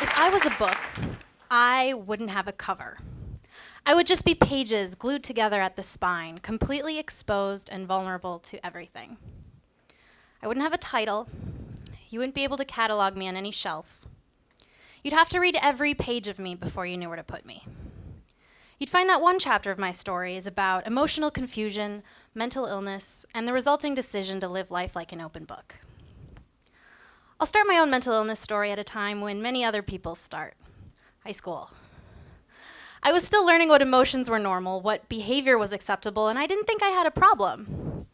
If I was a book, I wouldn't have a cover. I would just be pages glued together at the spine, completely exposed and vulnerable to everything. I wouldn't have a title. You wouldn't be able to catalog me on any shelf. You'd have to read every page of me before you knew where to put me. You'd find that one chapter of my story is about emotional confusion, mental illness, and the resulting decision to live life like an open book. I'll start my own mental illness story at a time when many other people start. High school. I was still learning what emotions were normal, what behavior was acceptable, and I didn't think I had a problem.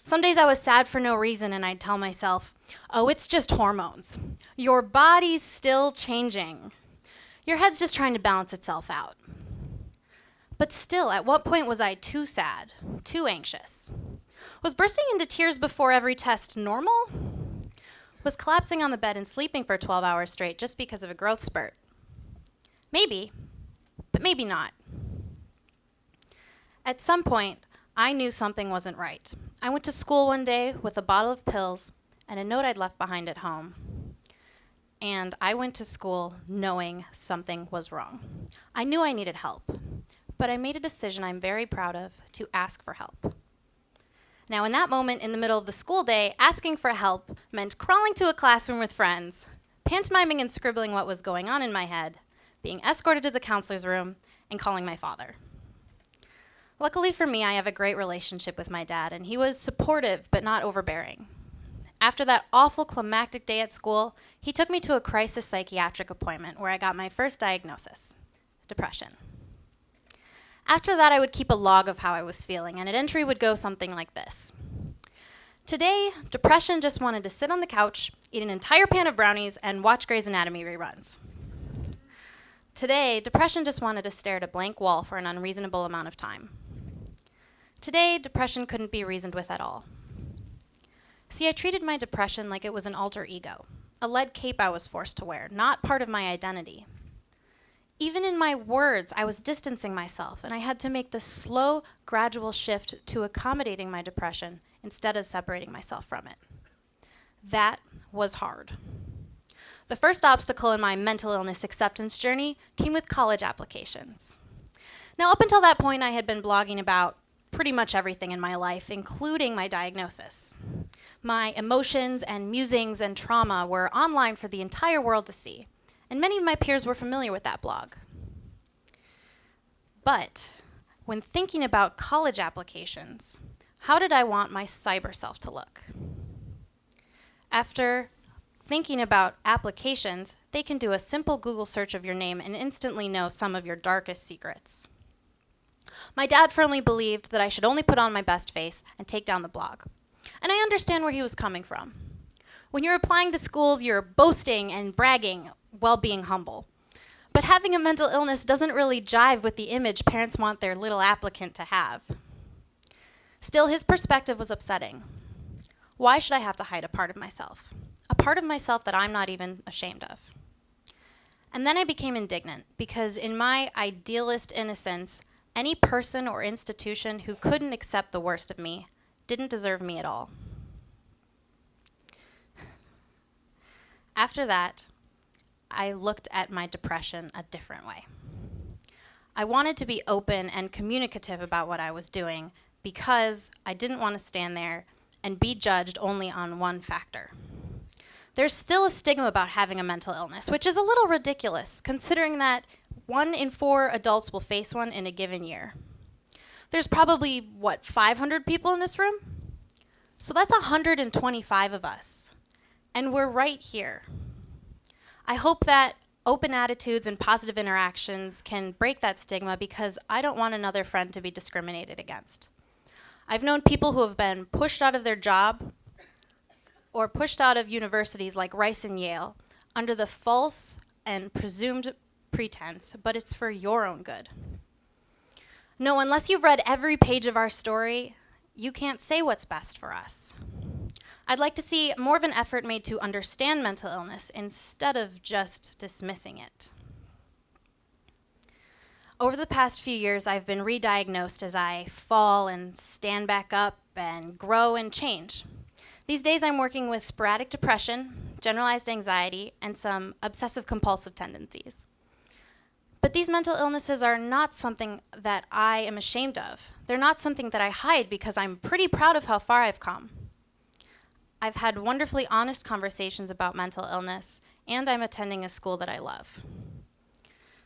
Some days I was sad for no reason, and I'd tell myself, oh, it's just hormones. Your body's still changing. Your head's just trying to balance itself out. But still, at what point was I too sad, too anxious? Was bursting into tears before every test normal? Was collapsing on the bed and sleeping for 12 hours straight just because of a growth spurt? Maybe, but maybe not. At some point, I knew something wasn't right. I went to school one day with a bottle of pills and a note I'd left behind at home. And I went to school knowing something was wrong. I knew I needed help, but I made a decision I'm very proud of to ask for help. Now, in that moment, in the middle of the school day, asking for help meant crawling to a classroom with friends, pantomiming and scribbling what was going on in my head, being escorted to the counselor's room, and calling my father. Luckily for me, I have a great relationship with my dad, and he was supportive but not overbearing. After that awful climactic day at school, he took me to a crisis psychiatric appointment where I got my first diagnosis, depression. After that, I would keep a log of how I was feeling, and an entry would go something like this. Today, depression just wanted to sit on the couch, eat an entire pan of brownies, and watch Grey's Anatomy reruns. Today, depression just wanted to stare at a blank wall for an unreasonable amount of time. Today, depression couldn't be reasoned with at all. See, I treated my depression like it was an alter ego, a lead cape I was forced to wear, not part of my identity. Even in my words, I was distancing myself, and I had to make the slow, gradual shift to accommodating my depression instead of separating myself from it. That was hard. The first obstacle in my mental illness acceptance journey came with college applications. Now, up until that point, I had been blogging about pretty much everything in my life, including my diagnosis. My emotions and musings and trauma were online for the entire world to see, and many of my peers were familiar with that blog. But when thinking about college applications, how did I want my cyber self to look? After thinking about applications, they can do a simple Google search of your name and instantly know some of your darkest secrets. My dad firmly believed that I should only put on my best face and take down the blog. And I understand where he was coming from. When you're applying to schools, you're boasting and bragging while being humble. But having a mental illness doesn't really jive with the image parents want their little applicant to have. Still, his perspective was upsetting. Why should I have to hide a part of myself? A part of myself that I'm not even ashamed of. And then I became indignant because in my idealist innocence, any person or institution who couldn't accept the worst of me didn't deserve me at all. After that, I looked at my depression a different way. I wanted to be open and communicative about what I was doing because I didn't want to stand there and be judged only on one factor. There's still a stigma about having a mental illness, which is a little ridiculous considering that 1 in 4 adults will face one in a given year. There's probably, 500 people in this room? So that's 125 of us. And we're right here. I hope that open attitudes and positive interactions can break that stigma because I don't want another friend to be discriminated against. I've known people who have been pushed out of their job or pushed out of universities like Rice and Yale under the false and presumed pretense, but it's for your own good. No, unless you've read every page of our story, you can't say what's best for us. I'd like to see more of an effort made to understand mental illness instead of just dismissing it. Over the past few years, I've been re-diagnosed as I fall and stand back up and grow and change. These days I'm working with sporadic depression, generalized anxiety, and some obsessive compulsive tendencies. But these mental illnesses are not something that I am ashamed of. They're not something that I hide because I'm pretty proud of how far I've come. I've had wonderfully honest conversations about mental illness, and I'm attending a school that I love.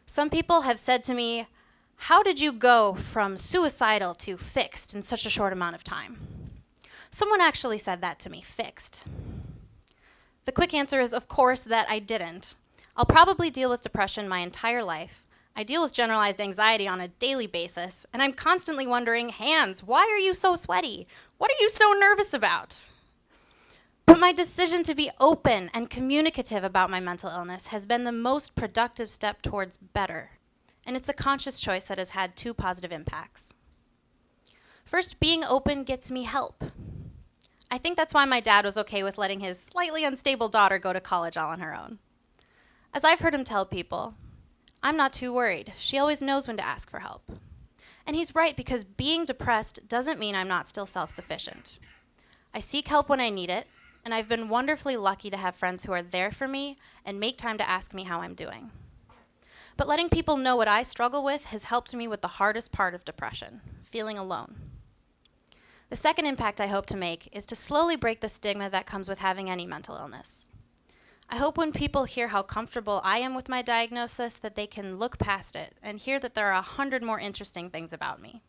Some people have said to me, "How did you go from suicidal to fixed in such a short amount of time?" Someone actually said that to me, fixed. The quick answer is, of course, that I didn't. I'll probably deal with depression my entire life. I deal with generalized anxiety on a daily basis, and I'm constantly wondering, "Hands, why are you so sweaty? What are you so nervous about?" But my decision to be open and communicative about my mental illness has been the most productive step towards better, and it's a conscious choice that has had two positive impacts. First, being open gets me help. I think that's why my dad was okay with letting his slightly unstable daughter go to college all on her own. As I've heard him tell people, "I'm not too worried. She always knows when to ask for help." And he's right, because being depressed doesn't mean I'm not still self-sufficient. I seek help when I need it, and I've been wonderfully lucky to have friends who are there for me and make time to ask me how I'm doing. But letting people know what I struggle with has helped me with the hardest part of depression, feeling alone. The second impact I hope to make is to slowly break the stigma that comes with having any mental illness. I hope when people hear how comfortable I am with my diagnosis that they can look past it and hear that there are 100 more interesting things about me.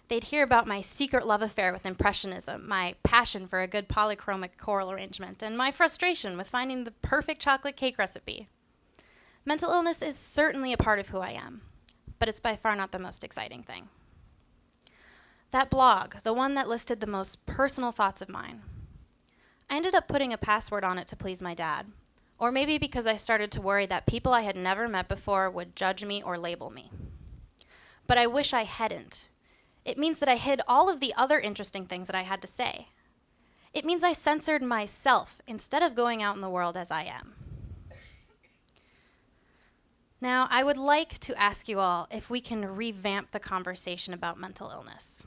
They'd hear about my secret love affair with Impressionism, my passion for a good polychromic choral arrangement, and my frustration with finding the perfect chocolate cake recipe. Mental illness is certainly a part of who I am, but it's by far not the most exciting thing. That blog, the one that listed the most personal thoughts of mine, I ended up putting a password on it to please my dad, or maybe because I started to worry that people I had never met before would judge me or label me. But I wish I hadn't. It means that I hid all of the other interesting things that I had to say. It means I censored myself instead of going out in the world as I am. Now, I would like to ask you all if we can revamp the conversation about mental illness.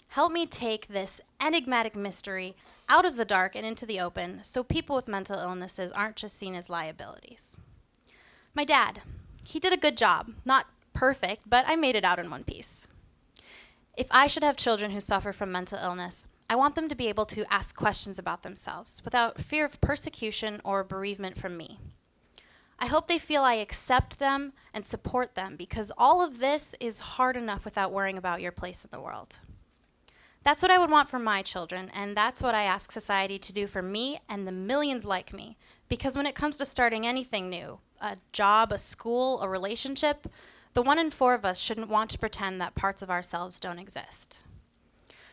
Help me take this enigmatic mystery out of the dark and into the open so people with mental illnesses aren't just seen as liabilities. My dad, he did a good job. Not perfect, but I made it out in one piece. If I should have children who suffer from mental illness, I want them to be able to ask questions about themselves without fear of persecution or bereavement from me. I hope they feel I accept them and support them, because all of this is hard enough without worrying about your place in the world. That's what I would want for my children, and that's what I ask society to do for me and the millions like me. Because when it comes to starting anything new, a job, a school, a relationship, the 1 in 4 of us shouldn't want to pretend that parts of ourselves don't exist.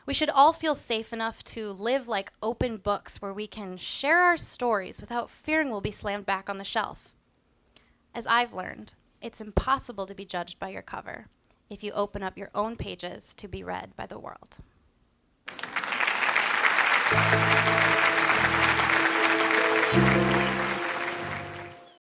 We should all feel safe enough to live like open books where we can share our stories without fearing we'll be slammed back on the shelf. As I've learned, it's impossible to be judged by your cover if you open up your own pages to be read by the world. Thank you.